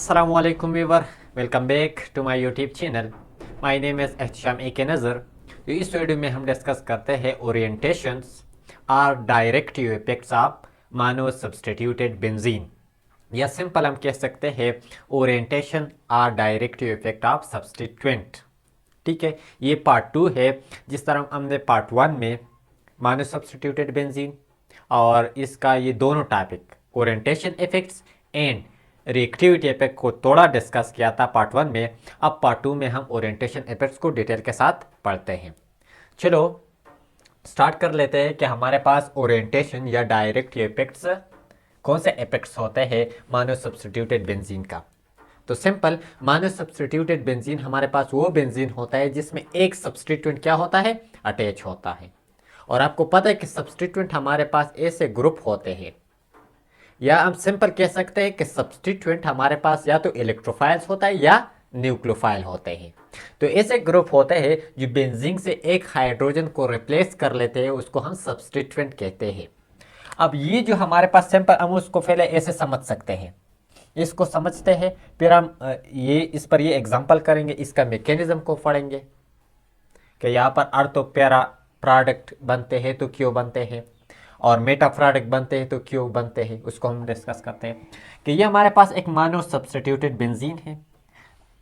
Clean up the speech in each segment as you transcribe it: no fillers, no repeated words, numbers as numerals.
Assalamualaikum viewer, welcome back to my YouTube channel. My name is Ehtesham ए के नज़र। तो इस वीडियो में हम डिस्कस करते हैं ओरिएंटेशंस और directive effects of mono substituted benzene, या सिंपल हम कह सकते हैं ओरिएंटेशन और डायरेक्टिव इफेक्ट ऑफ सब्सटीट्यूएंट। ठीक है, ये पार्ट 2 है। जिस तरह हमने पार्ट 1 में मोनो सब्सटीट्यूटेड बेंजीन और इसका ये दोनों topic orientation effects and reactivity effect को थोड़ा डिस्कस किया था पार्ट 1 में। अब पार्ट 2 में हम ओरिएंटेशन इफेक्ट्स को डिटेल के साथ पढ़ते हैं। चलो स्टार्ट कर लेते हैं कि हमारे पास ओरिएंटेशन या डायरेक्ट इफेक्ट्स कौन से इफेक्ट्स होते हैं मोनो सब्सटीट्यूटेड बेंजीन का। तो सिंपल, मोनो सब्सटीट्यूटेड बेंजीन हमारे पास वो बेंजीन होता है जिसमें एक सब्सटीट्यूएंट क्या होता है, अटैच होता है। और आपको पता है कि सब्सटीट्यूएंट हमारे पास ऐसे ग्रुप होते हैं, या हम सिंपल कह सकते हैं कि सब्सटीट्यूएंट हमारे पास या तो इलेक्ट्रोफाइल्स होता है या न्यूक्लियोफाइल होते हैं। तो ऐसे ग्रुप होते हैं जो बेंजीन से एक हाइड्रोजन को रिप्लेस कर लेते हैं, उसको हम सब्सटीट्यूएंट कहते हैं। अब ये जो हमारे पास सिंपल, हम उसको पहले ऐसे समझ सकते हैं, इसको समझते हैं, फिर हम इस पर ये एग्जांपल करेंगे, इसका मैकेनिज्म को पढ़ेंगे कि यहाँ पर अर्थ और पैरा प्रोडक्ट बनते हैं तो क्यों बनते हैं, और मेटा प्रोडक्ट बनते हैं तो क्यों बनते हैं, उसको हम डिस्कस करते हैं। कि ये हमारे पास एक मोनो सब्सटीट्यूटेड बेंजीन है।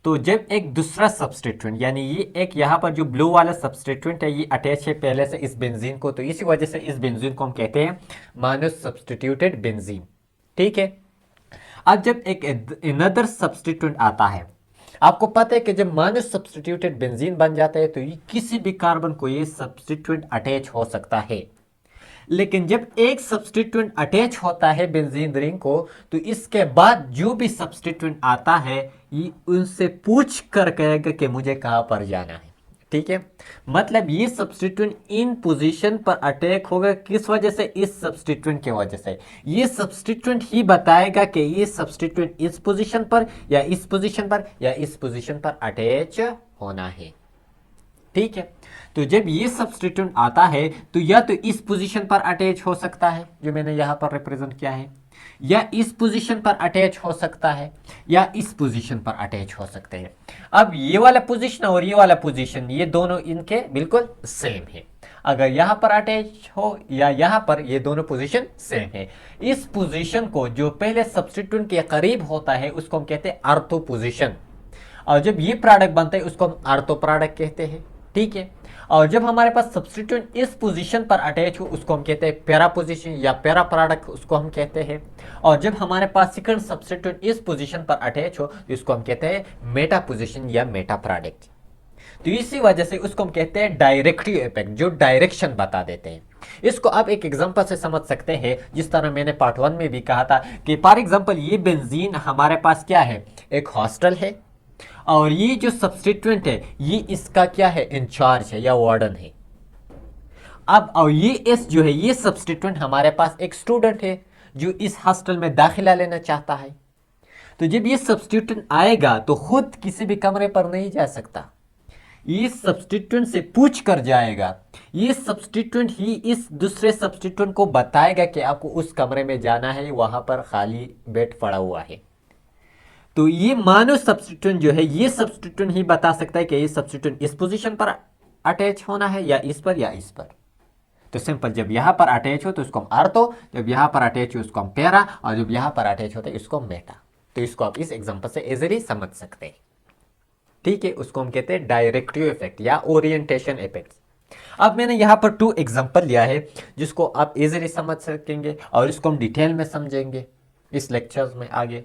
तो जब एक दूसरा सब्सटीट्यूएंट, यानी ये एक यहाँ पर जो ब्लू वाला सब्सटीट्यूएंट है, ये अटैच है पहले से इस बेंजीन को, तो इसी वजह से इस बेंजीन को हम कहते हैं मोनो सब्सटीट्यूटेड बेंजीन। ठीक है। अब जब एक अनदर सब्सटीट्यूएंट आता है, आपको पता है कि जब मोनो सब्सटीट्यूटेड बेंजीन बन जाता है तो ये किसी भी कार्बन को ये सब्सटीट्यूएंट अटैच हो सकता है। लेकिन जब एक सब्सटीट्यूएंट अटैच होता है बेंजीन रिंग को, तो इसके बाद जो भी सब्सटीट्यूएंट आता है ये उनसे पूछ कर कहेगा कि मुझे कहां पर जाना है। ठीक है, मतलब ये सब्सटीट्यूएंट इन पोजीशन पर अटैक होगा, किस वजह से, इस सब्सटीट्यूएंट की वजह से। ये सब्सटीट्यूएंट ही बताएगा कि ये सब्सटीट्यूएंट इस पोजीशन पर या इस पोजीशन पर या इस पोजीशन पर अटैच होना है। ठीक है, तो जब ये सब्सटीट्यूएंट आता है तो या तो इस पोजीशन पर अटैच हो सकता है जो मैंने यहां पर रिप्रेजेंट किया है, या इस पोजीशन पर अटैच हो सकता है, या इस पोजीशन पर अटैच हो सकते हैं। अब ये वाला पोजीशन और ये वाला पोजीशन, ये दोनों इनके बिल्कुल सेम है। अगर यहां पर अटैच हो या यहां पर, ये दोनों पोजीशन सेम है। इस पोजीशन को जो पहले सब्सटीट्यूएंट के करीब होता है उसको हम कहते हैं ऑर्थो पोजीशन, और जब ये प्रोडक्ट बनता है उसको हम ऑर्थो प्रोडक्ट कहते हैं। ठीक है, और जब हमारे पास सब्सटीट्यूएंट इस पोजीशन पर अटैच हो उसको हम कहते हैं पैरा पोजीशन या पैरा प्रोडक्ट उसको हम कहते हैं। और जब हमारे पास सेकंड सब्सटीट्यूएंट इस पोजीशन पर अटैच हो तो इसको हम कहते हैं मेटा पोजीशन या मेटा प्रोडक्ट। तो इसी वजह से उसको हम कहते हैं डायरेक्टिव इफेक्ट, जो डायरेक्शन बता देते हैं। इसको आप एक एग्जांपल से समझ सकते हैं, जिस तरह मैंने पार्ट 1 में भी कहा था कि फॉर एग्जांपल ये बेंजीन हमारे पास क्या है, एक हॉस्टल है, और ये जो सब्सटीट्यूएंट है ये इसका क्या है, इंचार्ज है या वार्डन है। अब और ये एस जो है, ये सब्सटीट्यूएंट हमारे पास एक स्टूडेंट है जो इस हॉस्टल में दाखिला लेना चाहता है। तो जब ये सब्सटीट्यूएंट आएगा तो खुद किसी भी कमरे पर नहीं जा सकता, ये सब्सटीट्यूएंट से पूछ कर जाएगा। ये सब्सटीट्यूएंट ही इस दूसरे सब्सटीट्यूएंट को बताएगा कि आपको उस कमरे में जाना है, वहां पर खाली बेड पड़ा हुआ है। तो ये मोनो सब्सटीट्यूएंट जो है, ये सब्सटीट्यूएंट ही बता सकता है कि ये सब्सटीट्यूएंट इस पोजीशन पर अटैच होना है या इस पर या इस पर। तो सिंपल, जब यहां पर अटैच हो तो इसको हम ऑर्थो, जब यहां पर अटैच हो उसको हम पैरा, और जब यहां पर अटैच होता है इसको हम मेटा। तो इसको आप इस एग्जांपल से इजीली समझ सकते हैं। ठीक है, उसको हम कहते हैं डायरेक्टिव इफेक्ट या ओरिएंटेशन इफेक्ट। अब मैंने यहां पर 2 एग्जांपल लिया है जिसको आप इजीली समझ सकेंगे, और इसको हम डिटेल में समझेंगे इस लेक्चर्स में आगे।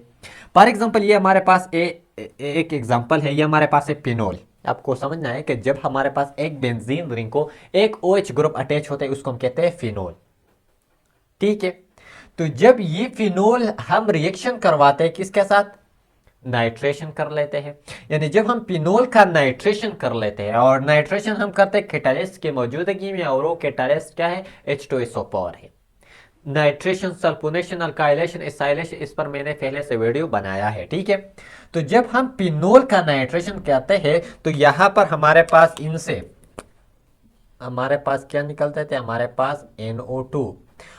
फॉर एग्जांपल ये हमारे पास एक एग्जांपल है, ये हमारे पास है फिनोल। आपको समझना है कि जब हमारे पास एक बेंजीन रिंग को एक OH ग्रुप अटैच होता है उसको हम कहते हैं फिनोल। ठीक है, तो जब ये फिनोल हम रिएक्शन करवाते हैं किसके साथ, नाइट्रेशन कर लेते हैं। यानी जब हम फिनोल का नाइट्रेशन कर लेते हैं, और नाइट्रेशन हम करते हैं कैटालिस्ट की मौजूदगी में, और वो कैटालिस्ट क्या है, H2SO4 है। नाइट्रेशन, सल्फोनेशन, अल्काइलेशन, एसाइलेशन, इस पर मैंने पहले से वीडियो बनाया है। ठीक है, तो जब हम फिनोल का नाइट्रेशन करते हैं तो यहां पर हमारे पास इनसे हमारे पास क्या निकलते थे, हमारे पास NO2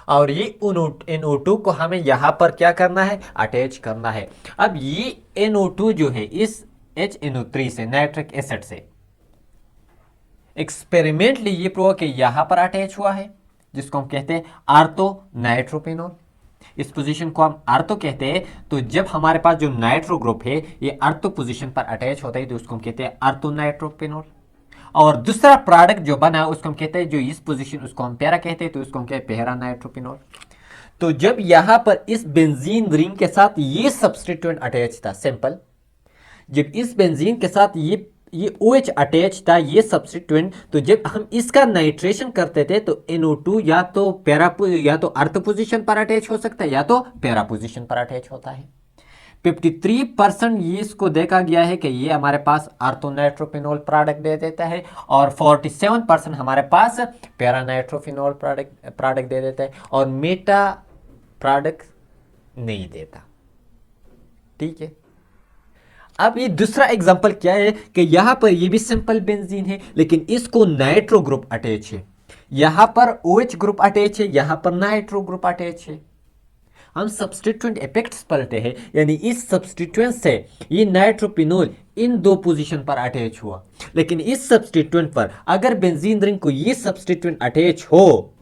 और ये NO2 को हमें यहाँ पर क्या करना है, अटैच करना है। अब ये NO2 जो है इस HNO3 से, नाइट्रिक एसिड से एक्सपेरिमेंटली ये प्रूव कि यहाँ पर अटैच हुआ है, जिसको हम कहते हैं आर्थो नाइट्रोपिनोल। इस पोजीशन को हम आर्थो कहते हैं। तो जब हमारे पास जो नाइट्रो ग्रुप है ये आर्थो पोजीशन पर अटैच होता है तो उसको हम कहते हैं आर्थो नाइट्रोपिनोल। और दूसरा प्रोडक्ट जो बना उसको हम कहते हैं, जो इस पोजीशन, उसको हम पैरा कहते हैं, तो उसको हम कहते हैं पैरा नाइट्रोपिनोल। तो जब यहां पर इस बेंजीन रिंग के साथ ये सब्सटीट्यूएंट अटैच था, सिंपल, जब इस बेंजीन के साथ ये OH अटैच था, ये सब्सटीट्यूएंट, तो जब हम इसका नाइट्रेशन करते थे तो NO2 या तो अर्थ पोजीशन पर अटैच हो सकता है या तो पैरा पोजीशन पर अटैच होता है। 53% ये इसको देखा गया है कि ये हमारे पास आर्थोनाइट्रोपिनोल प्रोडक्ट दे देता है और 47% हमारे पास पैरानाइट्रोफिनोल प्रोडक्ट दे देता है और मेटा प्रोडक्ट नहीं देता। ठीक है। अब ये दूसरा एग्जांपल क्या है कि यहां पर ये भी सिंपल बेंजीन है लेकिन इसको नाइट्रो ग्रुप अटैच है, यहां पर OH ग्रुप अटैच है, यहां पर नाइट्रो ग्रुप अटैच है। हम सब्सटीट्यूएंट इफेक्ट्स पढ़ते हैं, यानी इस सब्सटीट्यूएंट से ये नाइट्रोपिनोल इन दो पोजीशन पर अटैच हुआ, लेकिन इस सब्सटीट्यूएंट पर अगर बेंजीन रिंग को ये सब्सटीट्यूएंट अटैच हो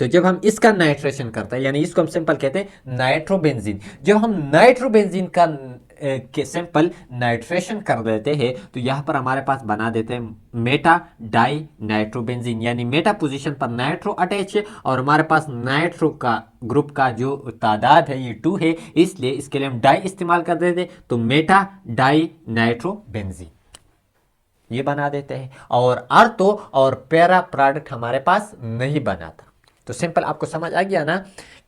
तो जब हम इसका नाइट्रेशन करते हैं, यानी इसको हम सिंपल कहते हैं नाइट्रोबेंजीन, जब हम नाइट्रोबेंजीन का के सिंपल नाइट्रेशन कर देते हैं तो यहाँ पर हमारे पास बना देते हैं मेटा डाई नाइट्रोबेंजीन, यानी मेटा पोजीशन पर नाइट्रो अटैच है और हमारे पास नाइट्रो का ग्रुप का जो तादाद है ये 2 है, इसलिए इसके लिए हम डाई इस्तेमाल कर देते हैं, तो मेटा डाई नाइट्रोबेंजीन ये बना देते हैं। और आर्थो और पैरा प्रोडक्ट हमारे पास नहीं बनाता। तो सिंपल आपको समझ आ गया ना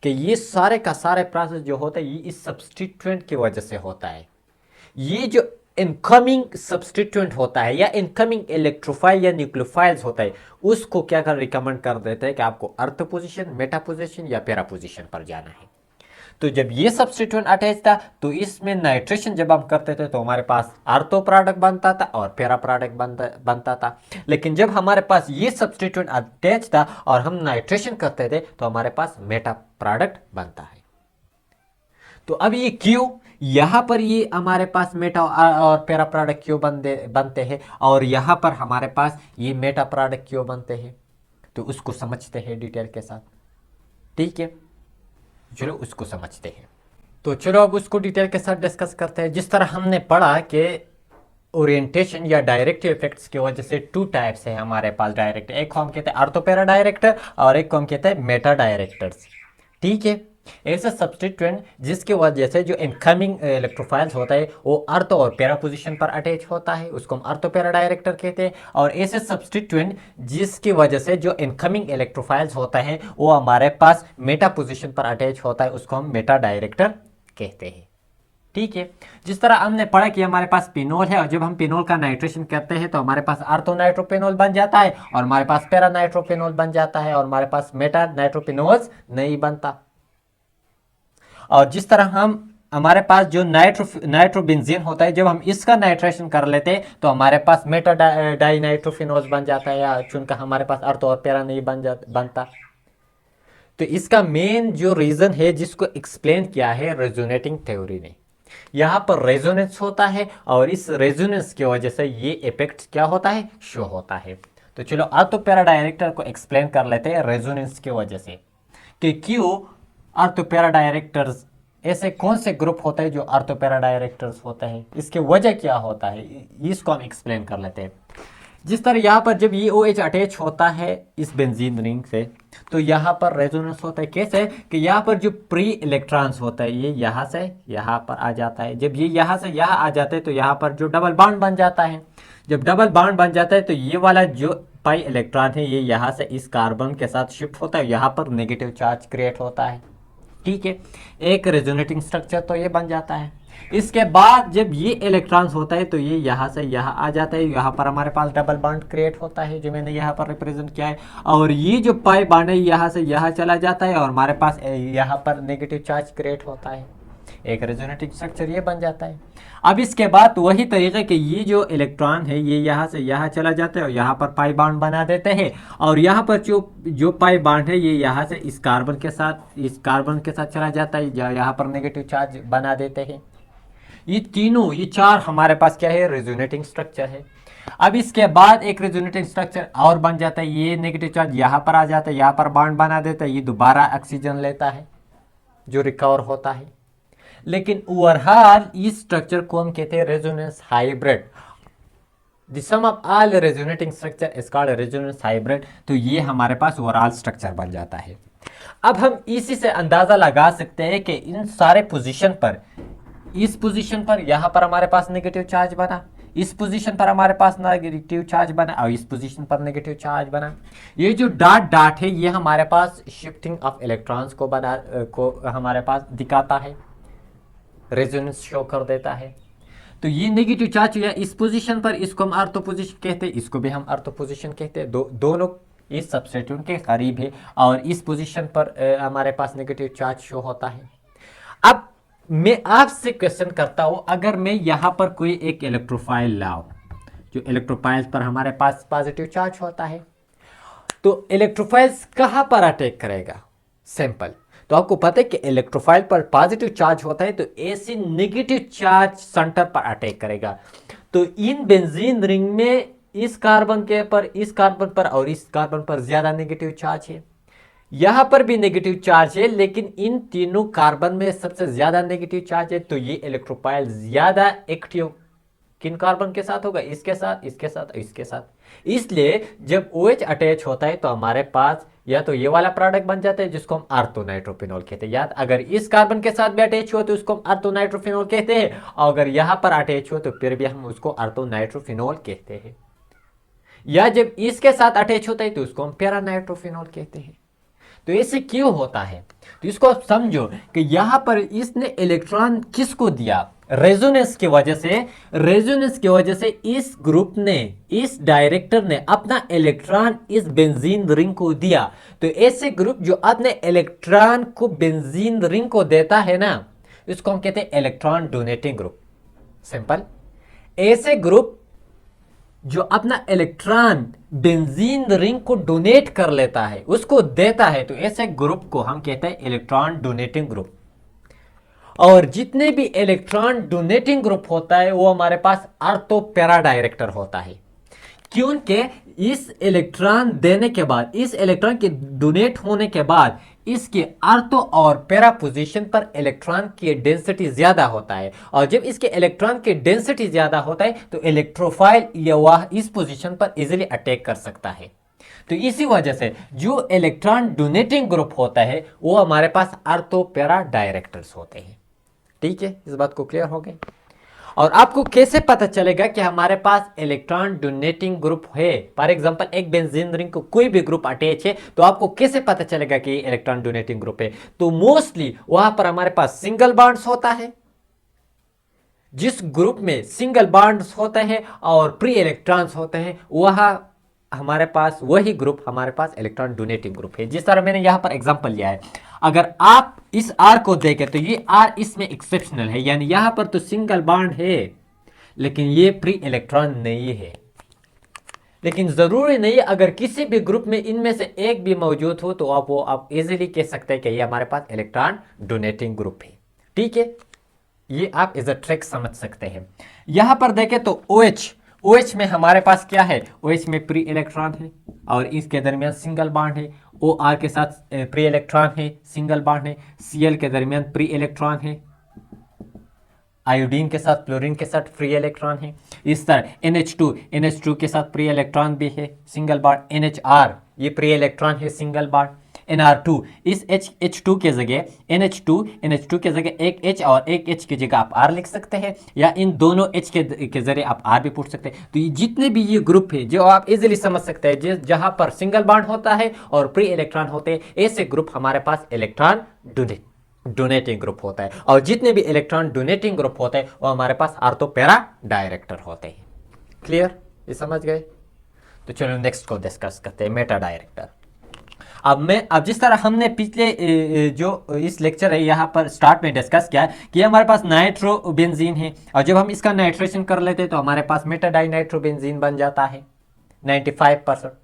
कि ये सारे का सारे प्रोसेस जो होता है ये इस सब्सटीट्यूएंट की वजह से होता है। ये जो इनकमिंग सब्सटीट्यूएंट होता है या इनकमिंग इलेक्ट्रोफाइल या न्यूक्लियोफाइल्स होता है उसको क्या कर रिकमेंड कर देते हैं कि आपको अर्थ पोजीशन, मेटा पोजीशन या पैरा पोजीशन पर जाना है। तो जब ये सब्सटीट्यूएंट अटैच था तो इसमें नाइट्रेशन जब हम करते थे तो हमारे पास आर्थो प्रोडक्ट बनता था और पैरा प्रोडक्ट बनता था, लेकिन जब हमारे पास ये सब्सटीट्यूएंट अटैच था और हम नाइट्रेशन करते थे तो हमारे पास मेटा प्रोडक्ट बनता है। तो अब ये क्यों, यहां पर ये हमारे पास मेटा और पैरा प्रोडक्ट क्यों बनते हैं और यहां पर हमारे पास ये मेटा प्रोडक्ट क्यों बनते हैं, तो उसको समझते हैं डिटेल के साथ। ठीक है, चलो उसको समझते हैं। तो चलो अब उसको डिटेल के साथ डिस्कस करते हैं। जिस तरह हमने पढ़ा कि ओरिएंटेशन या डायरेक्टिव इफेक्ट्स की वजह से 2 टाइप्स है हमारे पास डायरेक्ट, एक को हम कहते हैं आर्थोपैरा डायरेक्टर और एक को हम कहते हैं मेटा डायरेक्टर्स। ठीक है, ऐसा सब्सटीट्यूएंट जिसकी वजह से जो इनकमिंग इलेक्ट्रोफाइल्स होता है वो आर्थो और पैरा पोजीशन पर अटैच होता है, उसको हम आर्थोपैरा डायरेक्टर कहते हैं। और ऐसे सब्सटीट्यूएंट जिसकी वजह से जो इनकमिंग इलेक्ट्रोफाइल्स होता है वो हमारे पास मेटा पोजीशन पर अटैच होता है, उसको हम मेटा डायरेक्टर कहते हैं। ठीक है, जिस तरह हमने पढ़ा कि हमारे पास पिनोल है और जब हम पिनोल का नाइट्रेशन करते हैं तो हमारे पास आर्थो नाइट्रोपिनोल बन जाता है और हमारे पास पैरा नाइट्रोपिनोल बन जाता है और हमारे पास मेटा नाइट्रोपिनोल नहीं बनता। और जिस तरह हमारे पास जो नाइट्रोबेंजीन होता है जब हम इसका नाइट्रेशन कर लेते हैं तो हमारे पास मेटा डाई नाइट्रोफिनोल बन जाता है, या चुनकर हमारे पास आर्थो और पैरा नहीं बनता। तो इसका मेन जो रीजन है जिसको एक्सप्लेन किया है रेजोनेटिंग थ्योरी ने, यहाँ पर रेजोनेंस होता है और इस रेजोनेंस की वजह से ये इफेक्ट क्या होता है, शो होता है। तो चलो आर्थो पैरा डायरेक्टर को एक्सप्लेन कर लेते हैं रेजोनेंस की वजह से कि क्यों आर्थोपैरा डायरेक्टर्स, ऐसे कौन से ग्रुप होते हैं जो आर्थोपैरा डायरेक्टर्स होते हैं, इसके वजह क्या होता है, इसको हम एक्सप्लेन कर लेते हैं। जिस तरह यहाँ पर जब ये OH अटैच होता है इस बेंजीन रिंग से तो यहाँ पर रेजोनेंस होता है। कैसे कि यहाँ पर जो प्री इलेक्ट्रॉन्स होता है ये यहाँ से यहाँ पर आ जाता है, जब ये यहाँ से यहाँ आ जाते हैं तो यहाँ पर जो डबल बॉन्ड बन जाता है, जब डबल बॉन्ड बन जाता है तो ये वाला जो पाई इलेक्ट्रॉन है ये यहाँ से इस कार्बन के साथ शिफ्ट होता है, यहाँ पर नेगेटिव चार्ज क्रिएट होता है। ठीक है, एक रेजोनेटिंग स्ट्रक्चर तो ये बन जाता है। इसके बाद जब ये इलेक्ट्रॉन्स होता है तो ये यहाँ से यहाँ आ जाता है, यहाँ पर हमारे पास डबल बॉन्ड क्रिएट होता है जो मैंने यहाँ पर रिप्रेजेंट किया है, और ये जो पाई बॉन्ड है यहाँ से यहाँ चला जाता है और हमारे पास यहाँ पर नेगेटिव चार्ज क्रिएट होता है। एक रेजोनेटिंग स्ट्रक्चर ये बन जाता है। अब इसके बाद वही तरीके के ये जो इलेक्ट्रॉन है ये यहाँ से यहाँ चला जाता है और यहाँ पर पाई बॉन्ड बना देते हैं, और यहाँ पर जो पाई बॉन्ड है ये यहाँ से इस कार्बन के साथ चला जाता है, यहाँ पर नेगेटिव चार्ज बना देते हैं। ये चार हमारे पास क्या है, रेजोनेटिंग स्ट्रक्चर है। अब इसके बाद एक रेजोनेटिंग स्ट्रक्चर और बन जाता है, ये नेगेटिव चार्ज यहाँ पर आ जाता है, यहाँ पर बॉन्ड बना देता है, ये दोबारा ऑक्सीजन लेता है जो रिकवर होता है। लेकिन ओवरऑल इस स्ट्रक्चर को हम कहते हैं resonance hybrid. The sum of all resonating structure is called resonance hybrid. तो ये हमारे पास ओवरऑल स्ट्रक्चर बन जाता है। अब हम इसी से अंदाजा लगा सकते हैं कि इन सारे पोजीशन पर, इस पोजीशन पर यहाँ पर हमारे पास नेगेटिव चार्ज बना, इस पोजीशन पर हमारे पास नेगेटिव चार्ज बना और इस पोजीशन पर नेगेटिव चार्ज बना। ये जो डॉट है ये हमारे पास शिफ्टिंग ऑफ इलेक्ट्रॉन्स को हमारे पास दिखाता है, रेजोनेंस शो कर देता है। तो ये नेगेटिव चार्ज या इस पोजीशन पर, इसको हम ऑर्थो पोजीशन कहते हैं, इसको भी हम ऑर्थो पोजीशन कहते हैं। दोनों इस सबस्टिट्यूट के करीब है और इस पोजीशन पर हमारे पास नेगेटिव चार्ज शो होता है। अब मैं आपसे क्वेश्चन करता हूं, अगर मैं यहां पर कोई एक इलेक्ट्रोफाइल लाऊं, जो इलेक्ट्रोफाइल पर हमारे पास पॉजिटिव चार्ज होता है, तो इलेक्ट्रोफाइल्स कहां पर अटैक करेगा? सिंपल। तो आपको पता है कि इलेक्ट्रोफाइल पर पॉजिटिव चार्ज होता है तो ऐसे नेगेटिव चार्ज सेंटर पर अटैक करेगा। तो इन बेंजीन रिंग में इस कार्बन पर और इस कार्बन पर ज्यादा नेगेटिव चार्ज है, यहां पर भी नेगेटिव चार्ज है, लेकिन इन तीनों कार्बन में सबसे ज्यादा नेगेटिव चार्ज है। तो ये इलेक्ट्रोफाइल ज्यादा एक्टिव किन कार्बन के साथ होगा? इसके साथ, इसके साथ और इसके साथ। इसलिए जब OH अटैच होता है तो हमारे पास या तो ये वाला प्रोडक्ट बन जाता है जिसको हम ऑर्थोनाइट्रोफिनॉल कहते हैं। याद, अगर इस कार्बन के साथ भी अटैच हो तो उसको हम ऑर्थोनाइट्रोफिनॉल कहते हैं, और अगर यहां पर अटैच हो तो फिर भी हम उसको ऑर्थोनाइट्रोफिनॉल कहते हैं। या जब इसके साथ अटैच होता है तो उसको हम पैरानाइट्रोफिनॉल कहते हैं। तो ऐसे क्यों होता है? तो इसको आप समझो कि यहां पर इसने इलेक्ट्रॉन किसको दिया? रेजोनेंस की वजह से इस ग्रुप ने, इस डायरेक्टर ने अपना इलेक्ट्रॉन इस बेंजीन रिंग को दिया। तो ऐसे ग्रुप जो अपने इलेक्ट्रॉन को बेंजीन रिंग को देता है ना, इसको हम कहते हैं इलेक्ट्रॉन डोनेटिंग ग्रुप। सिंपल। ऐसे ग्रुप जो अपना इलेक्ट्रॉन बेंजीन रिंग को डोनेट कर लेता है, उसको देता है, तो ऐसे ग्रुप को हम कहते हैं इलेक्ट्रॉन डोनेटिंग ग्रुप। और जितने भी इलेक्ट्रॉन डोनेटिंग ग्रुप होता है वो हमारे पास ऑर्थो पैरा डायरेक्टर होता है, क्योंकि इस इलेक्ट्रॉन देने के बाद, इस इलेक्ट्रॉन के डोनेट होने के बाद इसके ऑर्थो और पैरा पोजीशन पर इलेक्ट्रॉन की डेंसिटी ज्यादा होता है, और जब इसके इलेक्ट्रॉन की डेंसिटी ज्यादा होता है तो इलेक्ट्रोफाइल या वह इस पोजीशन पर इजीली अटैक कर सकता है। तो इसी वजह से जो इलेक्ट्रॉन डोनेटिंग ग्रुप होता है वो हमारे पास ऑर्थो पैरा डायरेक्टर्स होते हैं। ठीक है, इस बात को क्लियर हो गई। और आपको कैसे पता चलेगा कि हमारे पास इलेक्ट्रॉन डोनेटिंग ग्रुप है? फॉर एग्जांपल एक बेंजीन रिंग को कोई भी ग्रुप अटैच है तो आपको कैसे पता चलेगा कि इलेक्ट्रॉन डोनेटिंग ग्रुप है? तो मोस्टली वहां पर हमारे पास सिंगल बॉन्ड्स होता है। जिस ग्रुप में सिंगल बॉन्ड्स होते हैं और प्री इलेक्ट्रॉन्स होते हैं वहां हमारे पास वही ग्रुप हमारे पास इलेक्ट्रॉन डोनेटिंग ग्रुप है। जिस तरह मैंने यहां पर एग्जांपल लिया है, अगर आप इस R को देखें तो ये R इसमें एक्सेप्शनल है, यानी यहां पर तो सिंगल बॉन्ड है लेकिन ये प्री इलेक्ट्रॉन नहीं है। लेकिन जरूरी नहीं, अगर किसी भी ग्रुप में इनमें से एक भी मौजूद हो तो आप इजीली कह सकते हैं कि ये हमारे पास इलेक्ट्रॉन डोनेटिंग ग्रुप है। ठीक है, ये आप एज अ ट्रिक समझ सकते हैं। यहां पर देखें तो OH में हमारे पास क्या है? OH में प्री इलेक्ट्रॉन है और इसके दरमियान सिंगल बॉन्ड है। OR के साथ प्री इलेक्ट्रॉन है, सिंगल बॉन्ड है। Cl के दरमियान प्री इलेक्ट्रॉन है। आयोडीन के साथ, क्लोरीन के साथ फ्री इलेक्ट्रॉन है। इस तरह NH2 के साथ प्री इलेक्ट्रॉन भी है, सिंगल बॉन्ड। NHR ये प्री इलेक्ट्रॉन है, सिंगल बॉन्ड। NR2 इस H2 के जगह NH2 के जगह एक H और एक H की जगह आप R लिख सकते हैं, या इन दोनों H के जरिए आप R भी पूछ सकते हैं। तो ये जितने भी ये ग्रुप है जो आप इजीली समझ सकते हैं, जहां पर सिंगल बॉन्ड होता है और प्री इलेक्ट्रॉन होते हैं, ऐसे ग्रुप हमारे पास इलेक्ट्रॉन डोनेटिंग ग्रुप होता है। और जितने भी इलेक्ट्रॉन डोनेटिंग ग्रुप होते हैं वो हमारे पास ऑर्थो पैरा डायरेक्टर होते हैं। क्लियर, ये समझ गए? तो चलो नेक्स्ट को डिस्कस करते हैं, मेटा डायरेक्टर। अब जिस तरह हमने पिछले जो इस लेक्चर है यहाँ पर स्टार्ट में डिस्कस किया है कि हमारे पास नाइट्रोबेंजीन है, और जब हम इसका नाइट्रेशन कर लेते हैं तो हमारे पास मेटाडाइनाइट्रोबेंजीन बन जाता है 95%।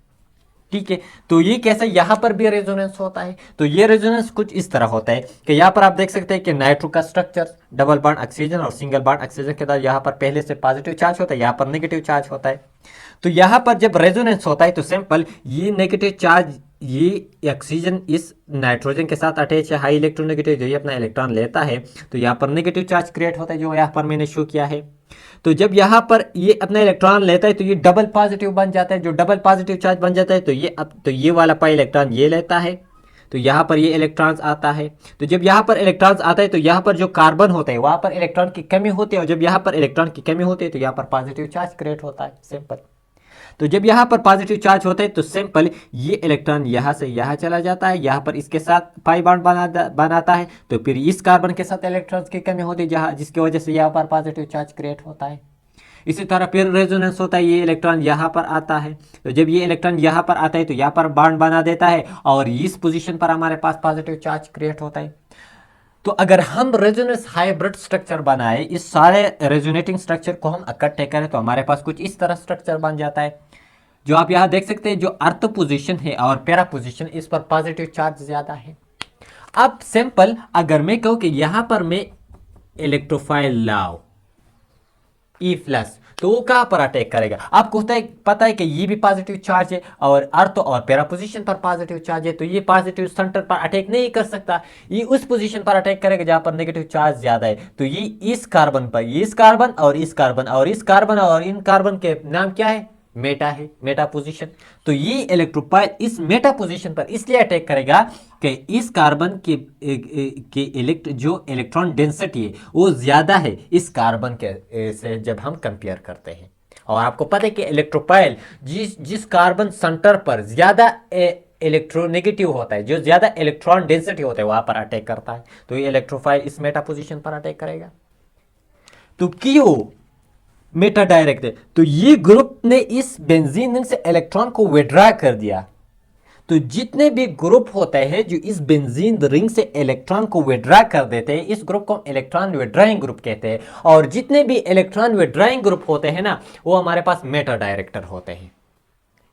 ठीक है, तो ये कैसे यहाँ पर भी रेजोनेंस होता है। तो ये रेजोनेंस कुछ इस तरह होता है कि यहाँ पर आप देख सकते हैं कि नाइट्रो का स्ट्रक्चर डबल बॉन्ड ऑक्सीजन और सिंगल बॉन्ड ऑक्सीजन के साथ यहाँ पर पहले से पॉजिटिव चार्ज होता है, यहाँ पर नेगेटिव चार्ज होता है। तो यहाँ पर जब रेजोनेंस होता है तो सिंपल ये नेगेटिव चार्ज, ये ऑक्सीजन इस नाइट्रोजन के साथ अटैच है, हाई इलेक्ट्रोनेगेटिव, जो ये अपना इलेक्ट्रॉन लेता है तो यहाँ पर नेगेटिव चार्ज क्रिएट होता है, जो यहाँ पर मैंने शो किया है। तो जब यहाँ पर ये अपना इलेक्ट्रॉन लेता है तो ये डबल पॉजिटिव बन जाता है, जो डबल पॉजिटिव चार्ज बन जाता है तो ये वाला पाई इलेक्ट्रॉन ये लेता है, तो यहाँ पर ये इलेक्ट्रॉन्स आता है। तो जब यहाँ पर इलेक्ट्रॉन्स आता है तो यहाँ पर जो कार्बन होता है वहाँ पर इलेक्ट्रॉन की कमी होती है, और जब यहाँ पर इलेक्ट्रॉन की कमी होती है तो यहाँ पर पॉजिटिव चार्ज क्रिएट होता है, सिंपल। तो जब यहाँ पर पॉजिटिव चार्ज होता है तो सिंपल ये इलेक्ट्रॉन यहाँ से यहाँ चला जाता है, यहाँ पर इसके साथ पाई बॉन्ड बनाता है, तो फिर इस कार्बन के साथ इलेक्ट्रॉन्स की कमी होती है जहाँ जिसकी वजह से यहाँ पर पॉजिटिव चार्ज क्रिएट होता है। इसी तरह फिर रेजोनेंस होता है, ये इलेक्ट्रॉन यहाँ पर आता है, तो जब ये इलेक्ट्रॉन यहाँ पर आता है तो यहाँ पर बॉन्ड बना देता है और इस पोजीशन पर हमारे पास पॉजिटिव चार्ज क्रिएट होता है। तो अगर हम रेजोनेंस हाइब्रिड स्ट्रक्चर बनाए, इस सारे रेजोनेटिंग स्ट्रक्चर को हम इकट्ठे करें तो हमारे पास कुछ इस तरह स्ट्रक्चर बन जाता है, जो आप यहाँ देख सकते हैं। जो अर्थ पोजीशन है और पैरा पोजीशन, इस पर पॉजिटिव चार्ज ज्यादा है। अब सिंपल अगर मैं कहूँ कि यहाँ पर मैं इलेक्ट्रोफाइल लाओ ई प्लस, तो वो कहां पर अटैक करेगा। आपको पता है कि ये भी पॉजिटिव चार्ज है और अर्थ और पैरा पोजीशन पर पॉजिटिव चार्ज है, तो ये पॉजिटिव सेंटर पर अटैक नहीं कर सकता, ये उस पोजीशन पर अटैक करेगा जहां पर नेगेटिव चार्ज ज्यादा है। तो ये इस कार्बन पर, इस कार्बन और इस कार्बन और इस कार्बन और इन कार्बन के नाम क्या है, मेटा है, मेटा पोजीशन। तो ये इलेक्ट्रोफाइल इस मेटा पोजीशन पर इसलिए अटैक करेगा कि इस कार्बन के जो इलेक्ट्रॉन डेंसिटी है वो ज्यादा है इस कार्बन के से जब हम कंपेयर करते हैं। और आपको पता है कि इलेक्ट्रोफाइल जिस कार्बन सेंटर पर ज्यादा इलेक्ट्रोनेगेटिव होता है, जो ज्यादा इलेक्ट्रॉन डेंसिटी होता है वहां पर अटैक करता है, तो ये इलेक्ट्रोफाइल इस मेटा पोजीशन पर अटैक करेगा। तो क्यों मेटा डायरेक्ट है, तो ये ग्रुप ने इस बेंजीन रिंग से इलेक्ट्रॉन को विड्रॉ कर दिया। तो जितने भी ग्रुप होते हैं जो इस बेंजीन रिंग से इलेक्ट्रॉन को विड्रॉ कर देते हैं, इस ग्रुप को इलेक्ट्रॉन विड्रॉइंग ग्रुप कहते हैं। और जितने भी इलेक्ट्रॉन विड्रॉइंग ग्रुप होते हैं ना, वो हमारे पास मेटा डायरेक्टर होते हैं।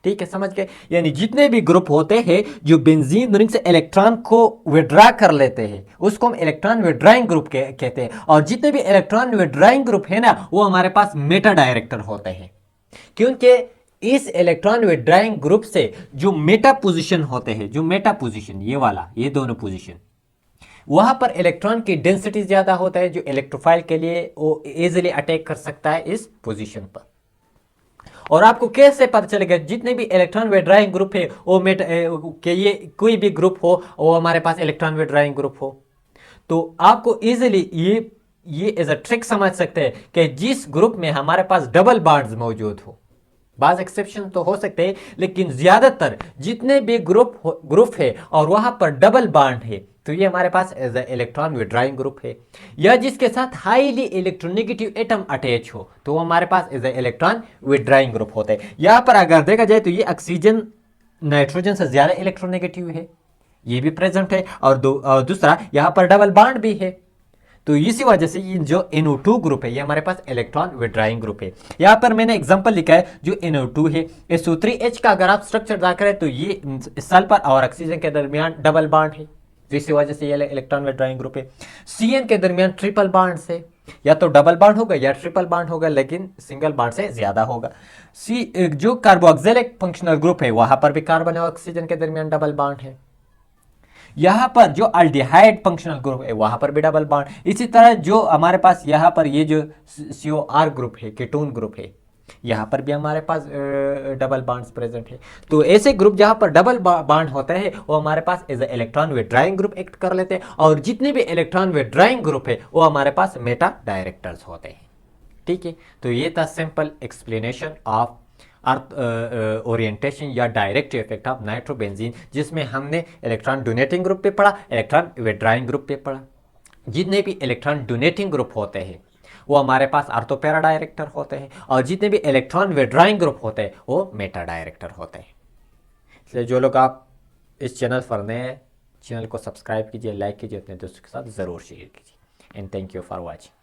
ठीक है, समझ गए। यानी जितने भी ग्रुप होते हैं जो बेंजीन रिंग से इलेक्ट्रॉन को विड्रॉ कर लेते हैं उसको हम इलेक्ट्रॉन विड्रॉइंग ग्रुप कहते हैं। और जितने भी इलेक्ट्रॉन विड्रॉइंग ग्रुप है ना, वो हमारे पास मेटा डायरेक्टर होते हैं, क्योंकि इस इलेक्ट्रॉन विड्रॉइंग ग्रुप से जो मेटा पोजीशन होते हैं, जो मेटा पोजीशन ये वाला, ये दोनों पोजीशन, वहां पर इलेक्ट्रॉन की डेंसिटी ज्यादा होता है, जो इलेक्ट्रोफाइल के लिए वो इजिली अटैक कर सकता है इस पोजीशन पर। और आपको कैसे पता चलेगा जितने भी इलेक्ट्रॉन विड्रॉइंग ग्रुप है वो कि ये कोई भी ग्रुप हो वो हमारे पास इलेक्ट्रॉन विड्रॉइंग ग्रुप हो। तो आपको इजीली ये एज अ ट्रिक समझ सकते हैं कि जिस ग्रुप में हमारे पास डबल बॉन्ड्स मौजूद हो, बाज एक्सेप्शन तो हो सकते हैं लेकिन ज्यादातर जितने भी ग्रुप है और वहां पर डबल बॉन्ड है तो ये हमारे पास as a electron withdrawing group है। या जिसके साथ हाईली इलेक्ट्रोनेगेटिव एटम अटैच हो तो वो हमारे पास as a electron withdrawing group होते हैं। यहां पर अगर देखा जाए तो ये ऑक्सीजन नाइट्रोजन से ज्यादा इलेक्ट्रोनेगेटिव है, ये भी प्रेजेंट है, और दूसरा यहां पर डबल बॉन्ड भी है। तो इसी वजह से ये जो NO2 ग्रुप है ये हमारे पास इलेक्ट्रॉन विड्रॉइंग ग्रुप है। यहाँ पर मैंने एग्जांपल लिखा है जो NO2 है, SO3H का अगर आप स्ट्रक्चर देखा है तो ये सल्फर और ऑक्सीजन के दरमियान डबल बॉन्ड है, इसी वजह से ये इलेक्ट्रॉन विड्रॉइंग ग्रुप है। CN के दरमियान ट्रिपल बॉन्ड से या तो डबल बॉन्ड होगा या ट्रिपल बॉन्ड होगा, लेकिन सिंगल बॉन्ड से ज्यादा होगा। जो कार्बोक्सिलिक फंक्शनल ग्रुप है वहां पर भी कार्बन और ऑक्सीजन के दरमियान डबल बॉन्ड है। यहां पर जो अल्डिहाइड फंक्शनल ग्रुप है वहां पर भी डबल बॉन्ड। इसी तरह जो हमारे पास यहाँ पर ये जो COR ग्रुप है, कीटोन ग्रुप है, यहाँ पर भी हमारे पास डबल बॉन्ड्स प्रेजेंट है। तो ऐसे ग्रुप जहां पर डबल बॉन्ड होता है वो हमारे पास as electron withdrawing group act कर लेते हैं, और जितने भी इलेक्ट्रॉन विड्रॉइंग ग्रुप है वो हमारे पास मेटा डायरेक्टर्स होते हैं। ठीक है, तो ये था simple explanation of earth orientation या डायरेक्ट इफेक्ट ऑफ नाइट्रोबेंजीन, जिसमें हमने इलेक्ट्रॉन डोनेटिंग ग्रुप पे पढ़ा, इलेक्ट्रॉन विड्रॉइंग ग्रुप पे पढ़ा। जितने भी इलेक्ट्रॉन डोनेटिंग ग्रुप होते हैं वो हमारे पास अर्थोपैरा डायरेक्टर होते हैं, और जितने भी इलेक्ट्रॉन विड्रॉइंग ग्रुप होते हैं वो मेटा डायरेक्टर होते हैं। इसलिए जो लोग आप इस चैनल पर नए चैनल को सब्सक्राइब कीजिए, लाइक कीजिए, अपने दोस्तों के साथ ज़रूर शेयर कीजिए। And thank you for watching.